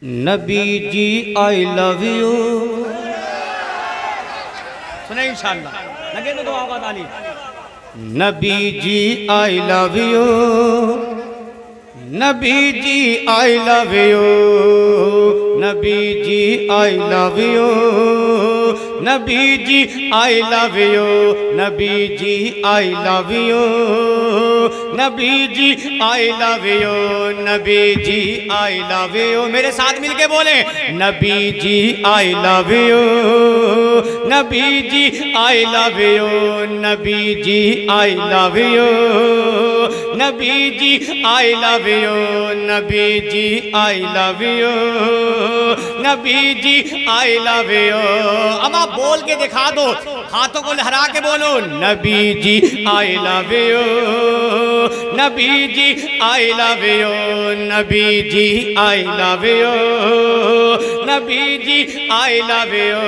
Nabi ji I love you. सुने इंशाअल्लाह, लगे तो दुआ का ताली। Nabi ji I love you, Nabi ji I love you, Nabi ji I love you, Nabi ji I love you, Nabi ji I love you, Nabi ji I love you, Nabi ji I love you. मेरे साथ मिलके बोले Nabi ji I love you, Nabi ji I love you, Nabi ji I love you, Nabi ji I love you, Nabi ji I love you, Nabi ji I love you. अब आप बोल के दिखा दो, हाथों को लहरा के बोलो Nabi ji I love you, Nabi ji I love you, Nabi ji I love you, Nabi ji I love you.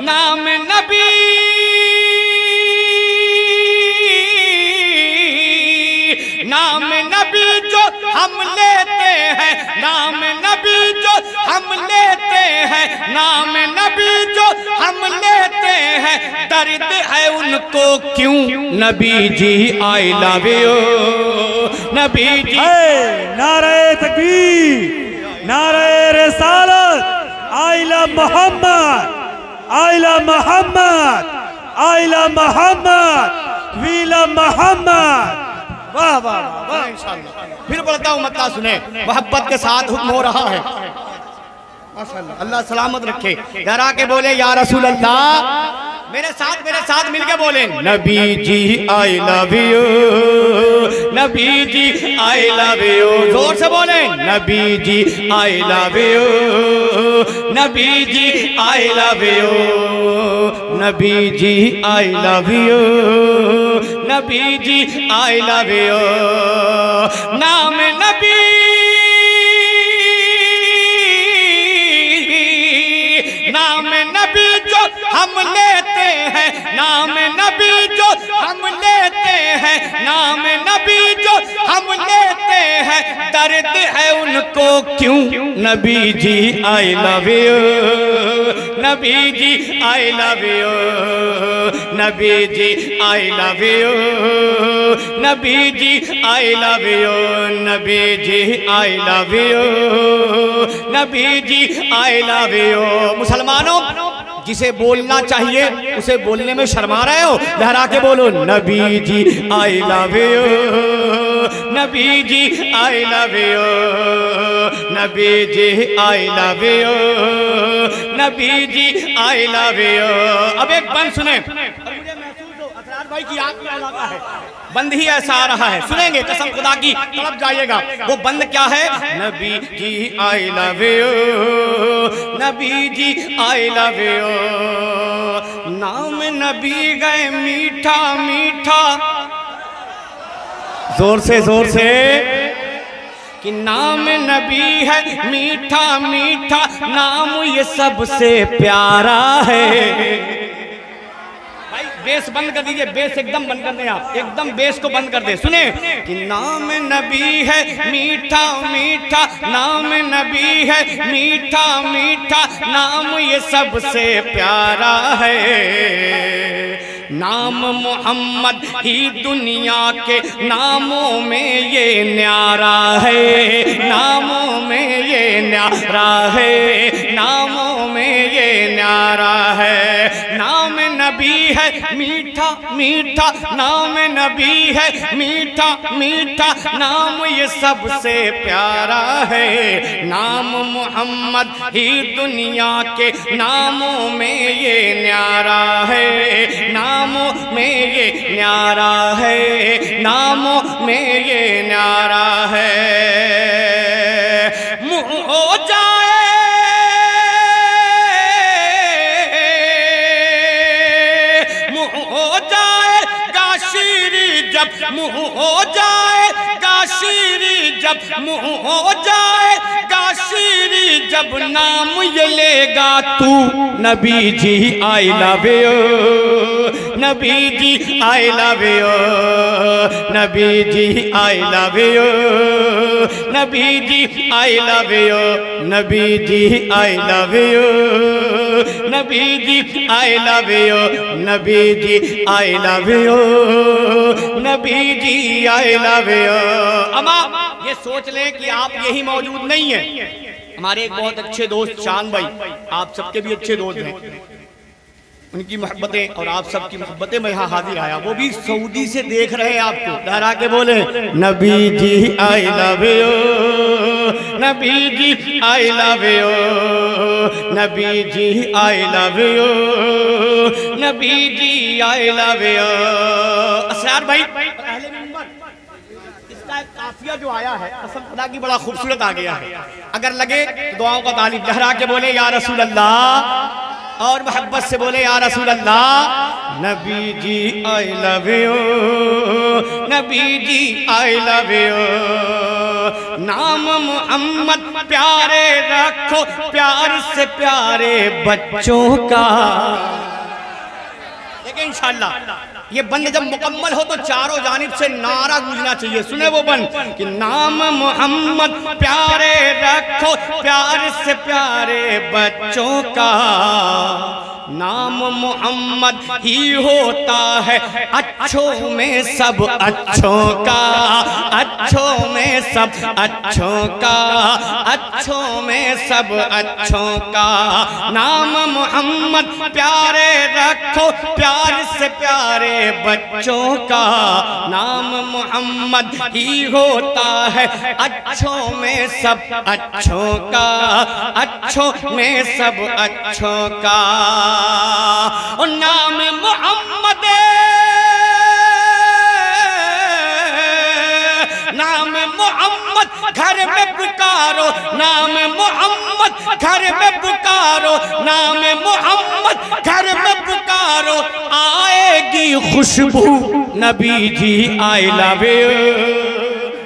नाम नबी नाम नबी जो हम लेते हैं, नाम नबी जो हम लेते हैं, नाम नबी जो हम लेते हैं, दर्द है उनको क्यों Nabi ji I love you, Nabi ji. नारे तकबीर, नारे रिसालत, I love Mohammad, I love Mohammad, I love Mohammad, we love Mohammad. वाह वाह वाह। इंशाअल्लाह फिर बोलता हूँ, मतलब सुने, मोहब्बत के साथ हुक्म हो रहा है। माशाअल्लाह, अल्लाह सलामत रखे। डरा के बोले या रसूल अल्लाह। मेरे साथ मिलके बोले Nabi ji I love you, Nabi ji I love you. जोर से बोले Nabi ji I love you, Nabi ji I love you, Nabi ji I love you, Nabi ji I love you. नाम नबी नाम नबी जो हम लेते हैं, नाम नबी जो हम लेते हैं, नाम नबी जो हम लेते हैं, दर्द है उनको क्यों Nabi ji I love you, Nabi ji I love you, Nabi ji I love you, Nabi ji I love you, Nabi ji I love you, Nabi ji I love you. मुसलमानों, जिसे बोलना चाहिए उसे बोलने में शर्मा रहे हो, लहरा के बोलो Nabi ji I love you, Nabi ji I love you, Nabi ji I love you, Nabi ji I love you. अब एक बंद सुने, भाई की याद में लगा है, बंद ही ऐसा आ रहा है, सुनेंगे कसम खुदा की, तड़प जाइएगा। वो बंद क्या है? Nabi ji I love you, Nabi ji I love you. नाम नबी गए मीठा मीठा, जोर से कि नाम नबी है मीठा मीठा, नाम ये सबसे प्यारा है। बेस बंद कर दीजिए, बेस एकदम बंद कर दें, आप एकदम बेस को बंद कर दें। सुने कि नाम नबी है मीठा मीठा, नाम नबी है मीठा मीठा, नाम ये सबसे प्यारा है। नाम मोहम्मद ही दुनिया के नामों में ये न्यारा है, नामों में ये न्यारा है, नामों में ये न्यारा है। नाम नबी है मीठा मीठा, नाम नबी है मीठा मीठा, नाम ये सबसे प्यारा है। नाम मोहम्मद ही दुनिया के नामों में ये न्यारा है, नामों में ये न्यारा है, नामों में ये न्यारा है। मुँह हो जाए मुँह हो जाएगा शीरी जब, मुँह हो जाएगा शीरी जब नाम ये लेगा तू, Nabi ji I love you, Nabi ji I love you, Nabi ji I love you, Nabi ji I love you, Nabi ji I love you, Nabi ji I love you, Nabi ji I love you, Nabi ji I love you. अब आप ये सोच लें कि आप यही मौजूद नहीं है। हमारे एक बहुत अच्छे दोस्त चांद भाई, आप सबके भी अच्छे दोस्त हैं, उनकी मोहब्बतें और आप सबकी मोहब्बतें में यहाँ हाजिर आया। वो भी सऊदी से देख रहे हैं आपको, लहरा के बोले Nabi ji I love you, Nabi ji I love you, Nabi ji I love you, Nabi ji I love you. Asrar भाई पहले नंबर इसका काफिया जो आया है कसम खुदा की बड़ा खूबसूरत आ गया है। अगर लगे तो दुआओं का तालीब लहरा के बोले या रसूल अल्लाह, और मोहब्बत से बोले या रसूल अल्लाह। Nabi ji I love you, Nabi ji I love you, नाम मोहम्मद प्यारे रखो, प्यार से प्यारे बच्चों का। देखिए इंशाअल्लाह ये बंद जब मुकम्मल हो तो चारों जानिब से नारा गूंजना चाहिए। सुने वो बंद कि नाम मोहम्मद प्यारे रखो, प्यार से प्यारे बच्चों का, नाम मोहम्मद ही होता है अच्छों में सब अच्छों का, अच्छों में सब अच्छों का, अच्छों में सब अच्छों का, नाम मोहम्मद प्यारे रखो, प्यार से प्यारे बच्चों का, नाम मोहम्मद ही होता है अच्छों में सब अच्छों का, अच्छों में सब अच्छों का। और नाम मोहम्मद, नाम मोहम्मद घर में पुकारो, नाम मोहम्मद घर में पुकारो, नाम मोहम्मद घर में पुकारो, आएगी खुशबू, Nabi ji I love you,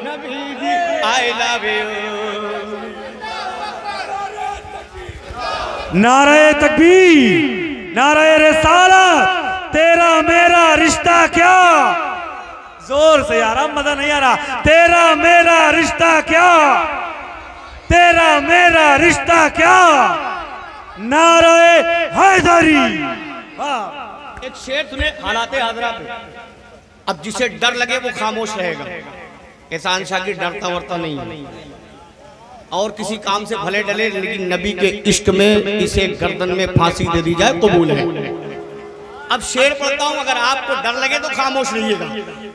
Nabi ji I love you. नारे तकबीर, नारे रिसालत, तेरा मेरा रिश्ता क्या, जोर से यार, अब मजा नहीं आ रहा। तेरा मेरा रिश्ता क्या, तेरा मेरा रिश्ता क्या, नारे हैदरी। एक शेर सुने हालाते हाजरा पे, अब जिसे डर लगे वो खामोश रहेगा। एहसान शाकिर डरता वरता नहीं है और किसी काम से भले डले, लेकिन नबी के इश्क में इसे गर्दन में फांसी दे दी जाए कबूल है। अब शेर पढ़ता हूं, अगर आपको डर लगे तो खामोश रहिएगा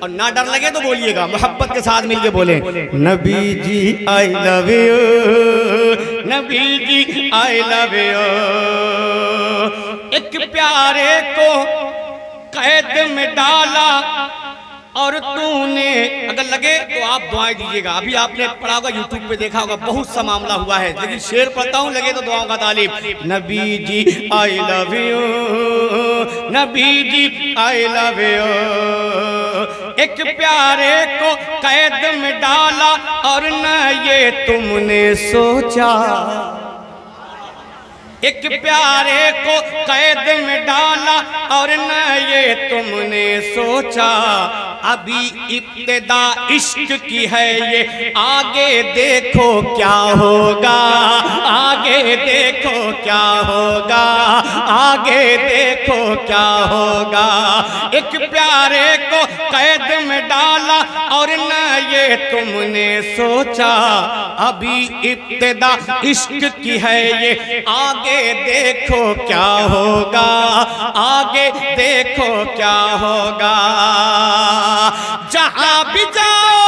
और ना डर लगे तो बोलिएगा, मोहब्बत के साथ मिलके बोले Nabi ji I love you, Nabi ji I love you. एक प्यारे को कैद में डाला और तूने, अगर लगे तो आप दुआएं दीजिएगा। अभी आपने पढ़ा होगा, यूट्यूब पे देखा होगा, बहुत सा मामला हुआ है, लेकिन शेर पढ़ता हूँ, लगे तो दुआओं का तालीब। Nabi ji I love you, Nabi ji I love you. एक प्यारे को कैद में डाला और न ये तुमने सोचा, एक प्यारे को कैद में डाला और न ये तुमने सोचा, अभी इब्तिदा इश्क की है ये, आगे देखो क्या होगा, आगे देखो क्या होगा, आगे देखो क्या होगा। एक प्यारे को कैद में डाला और न ये तुमने सोचा, अभी इब्तिदा इश्क की है ये, आगे देखो क्या होगा, आगे देखो क्या होगा। जहां भी जाओ,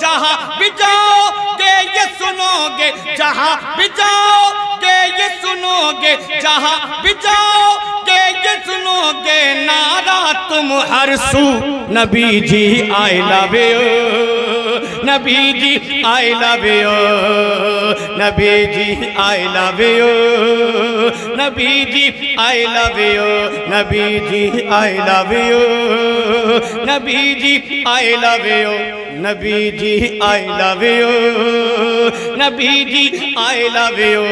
जहां भी जाओगे ये सुनोगे, जहां भी जाओगे ये सुनोगे, जहां भी जाओगे ये सुनोगे, नारा तुम हर सू, Nabi ji I love you, Nabi ji I love you, Nabi ji I love you, Nabi ji I love you, Nabi ji I love you, Nabi ji I love you, Nabi ji I love you, Nabi ji I love you,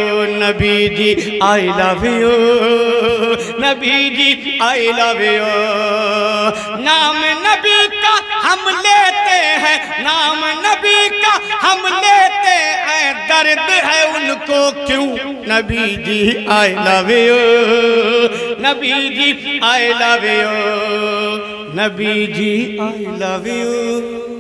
Nabi ji I love you, Nabi ji I love you. नाम नबी का हम लेते हैं, नाम नबी का हम लेते हैं, दर्द है उनको क्यों, Nabi ji I love you, Nabi ji I love you, Nabi ji I love you.